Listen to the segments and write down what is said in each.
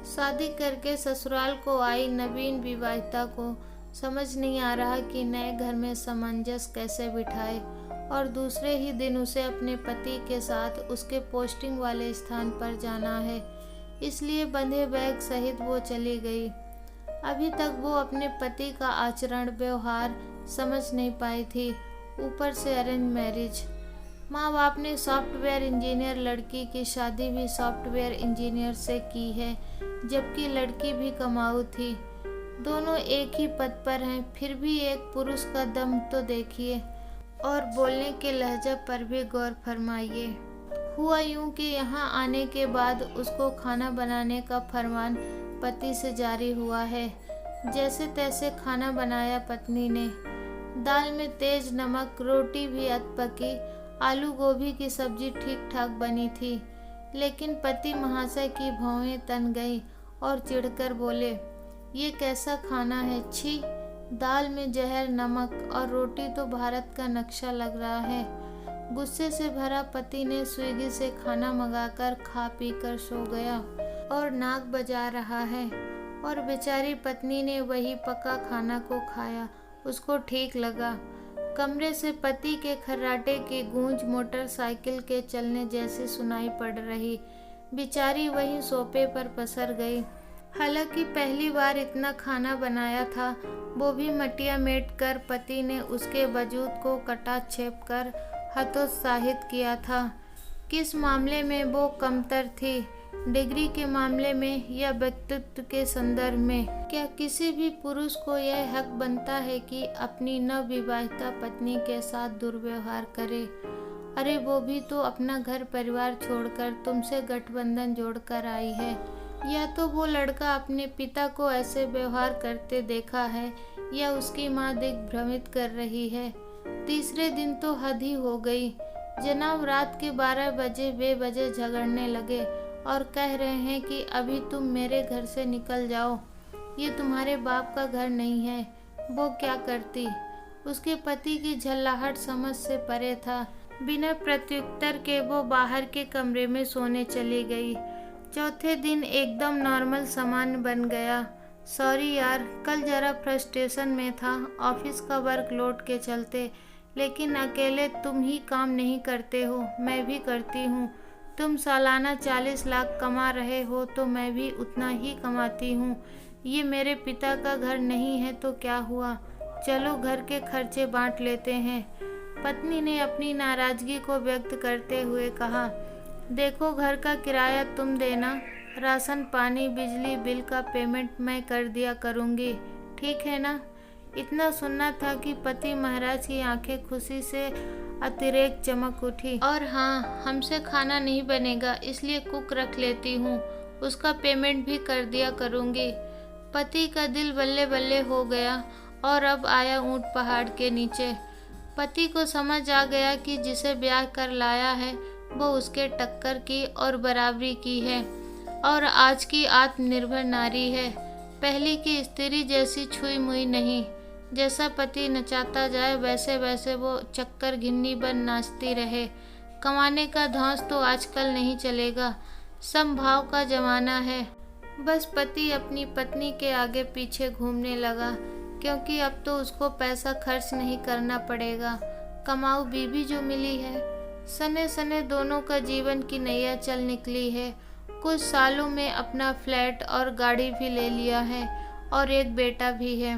शादी करके ससुराल को आई नवीन विवाहिता को समझ नहीं आ रहा कि नए घर में सामंजस्य कैसे बिठाए और दूसरे ही दिन उसे अपने पति के साथ उसके पोस्टिंग वाले स्थान पर जाना है। इसलिए बंधे बैग सहित वो चली गई। अभी तक वो अपने पति का आचरण व्यवहार समझ नहीं पाई थी, ऊपर से अरेंज मैरिज। माँ बाप ने सॉफ्टवेयर इंजीनियर लड़की की शादी भी सॉफ्टवेयर इंजीनियर से की है, जबकि लड़की भी कमाऊ थी। दोनों एक ही पद पर हैं, फिर भी एक पुरुष का दम तो देखिए और बोलने के लहजे पर भी गौर फरमाइए। हुआ यूं कि यहाँ आने के बाद उसको खाना बनाने का फरमान पति से जारी हुआ है। जैसे तैसे खाना बनाया पत्नी ने। दाल में तेज नमक, रोटी भी अधपकी, आलू गोभी की सब्जी ठीक ठाक बनी थी। लेकिन पति महाशय की भौहें तन गई और चिढ़कर बोले, ये कैसा खाना है, छी। दाल में जहर, नमक और रोटी तो भारत का नक्शा लग रहा है। गुस्से से भरा पति ने स्विगी से खाना मंगाकर खा पी कर सो गया और नाक बजा रहा है। और बेचारी पत्नी ने वही पका खाना को खाया, उसको ठीक लगा। कमरे से पति के खर्राटे की गूंज मोटरसाइकिल के चलने जैसी सुनाई पड़ रही। बेचारी वहीं सोफे पर पसर गई। हालांकि पहली बार इतना खाना बनाया था, वो भी मटिया मेट कर पति ने उसके वजूद को कटाक्षेप कर हतोत्साहित किया था। किस मामले में वो कमतर थी, डिग्री के मामले में या व्यक्तित्व के संदर्भ में? क्या किसी भी पुरुष को यह हक बनता है कि अपनी नवविवाहिता पत्नी के साथ दुर्व्यवहार करे? अरे वो भी तो अपना घर परिवार छोड़कर तुमसे गठबंधन जोड़कर आई है। या तो वो लड़का अपने पिता को ऐसे व्यवहार करते देखा है या उसकी माँ दिग्भ्रमित कर रही है। तीसरे दिन तो हद ही हो गई। जनाब रात के 12 बजे बेवजह झगड़ने लगे और कह रहे हैं कि अभी तुम मेरे घर से निकल जाओ, ये तुम्हारे बाप का घर नहीं है। वो क्या करती? उसके पति की झल्लाहट समझ से परे था। बिना प्रत्युत्तर के वो बाहर के कमरे में सोने चली गई। चौथे दिन एकदम नॉर्मल सामान्य बन गया। सॉरी यार, कल जरा फ्रस्ट्रेशन में था ऑफिस का वर्कलोड के चलते, लेकिन अकेले तुम ही काम नहीं करते हो, मैं भी करती हूँ। तुम सालाना 40 लाख कमा रहे हो तो मैं भी उतना ही कमाती हूँ। ये मेरे पिता का घर नहीं है तो क्या हुआ, चलो घर के खर्चे बांट लेते हैं। पत्नी ने अपनी नाराजगी को व्यक्त करते हुए कहा, देखो घर का किराया तुम देना, राशन पानी बिजली बिल का पेमेंट मैं कर दिया करूँगी, ठीक है ना? इतना सुनना था कि पति महाराज की आंखें खुशी से अतिरेक चमक उठी। और हाँ, हमसे खाना नहीं बनेगा इसलिए कुक रख लेती हूँ, उसका पेमेंट भी कर दिया करूँगी। पति का दिल बल्ले बल्ले हो गया और अब आया ऊंट पहाड़ के नीचे। पति को समझ आ गया कि जिसे ब्याह कर लाया है वो उसके टक्कर की और बराबरी की है और आज की आत्मनिर्भर नारी है, पहले की स्त्री जैसी छुई मुई नहीं। जैसा पति नचाता जाए वैसे वैसे वो चक्कर घिन्नी बन नाचती रहे। कमाने का धौंस तो आजकल नहीं चलेगा, समभाव का जमाना है। बस पति अपनी पत्नी के आगे पीछे घूमने लगा, क्योंकि अब तो उसको पैसा खर्च नहीं करना पड़ेगा। कमाऊ बीवी जो मिली है, सने सने दोनों का जीवन की नैया चल निकली है। कुछ सालों में अपना फ्लैट और गाड़ी भी ले लिया है और एक बेटा भी है।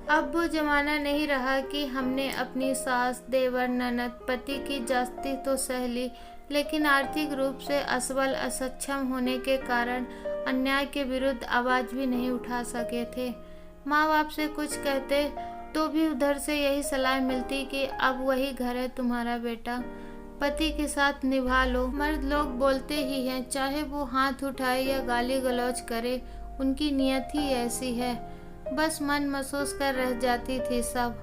अब वो जमाना नहीं रहा कि हमने अपनी सास, देवर, ननद, पति की जास्ती तो सह ली, लेकिन आर्थिक रूप से असबल असक्षम होने के कारण अन्याय के विरुद्ध आवाज भी नहीं उठा सके थे। माँ बाप से कुछ कहते तो भी उधर से यही सलाह मिलती कि अब वही घर है तुम्हारा बेटा, पति के साथ निभा लो। मर्द लोग बोलते ही हैं, चाहे वो हाथ उठाए या गाली गलौज करे, उनकी नियत ही ऐसी है। बस मन महसूस कर रह जाती थी सब।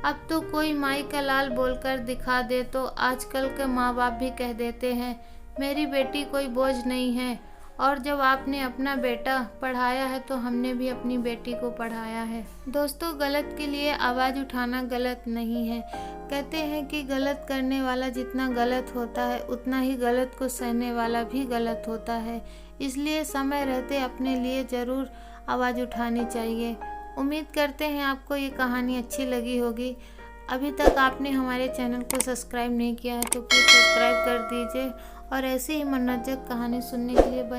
अब तो कोई माई का लाल बोलकर दिखा दे तो आजकल के माँ बाप भी कह देते हैं, मेरी बेटी कोई बोझ नहीं है और जब आपने अपना बेटा पढ़ाया है तो हमने भी अपनी बेटी को पढ़ाया है। दोस्तों, गलत के लिए आवाज़ उठाना गलत नहीं है। कहते हैं कि गलत करने वाला जितना गलत होता है उतना ही गलत को सहने वाला भी गलत होता है। इसलिए समय रहते अपने लिए ज़रूर आवाज़ उठानी चाहिए। उम्मीद करते हैं आपको ये कहानी अच्छी लगी होगी। अभी तक आपने हमारे चैनल को सब्सक्राइब नहीं किया है तो प्लीज़ सब्सक्राइब कर दीजिए और ऐसी ही मनोरंजक कहानी सुनने के लिए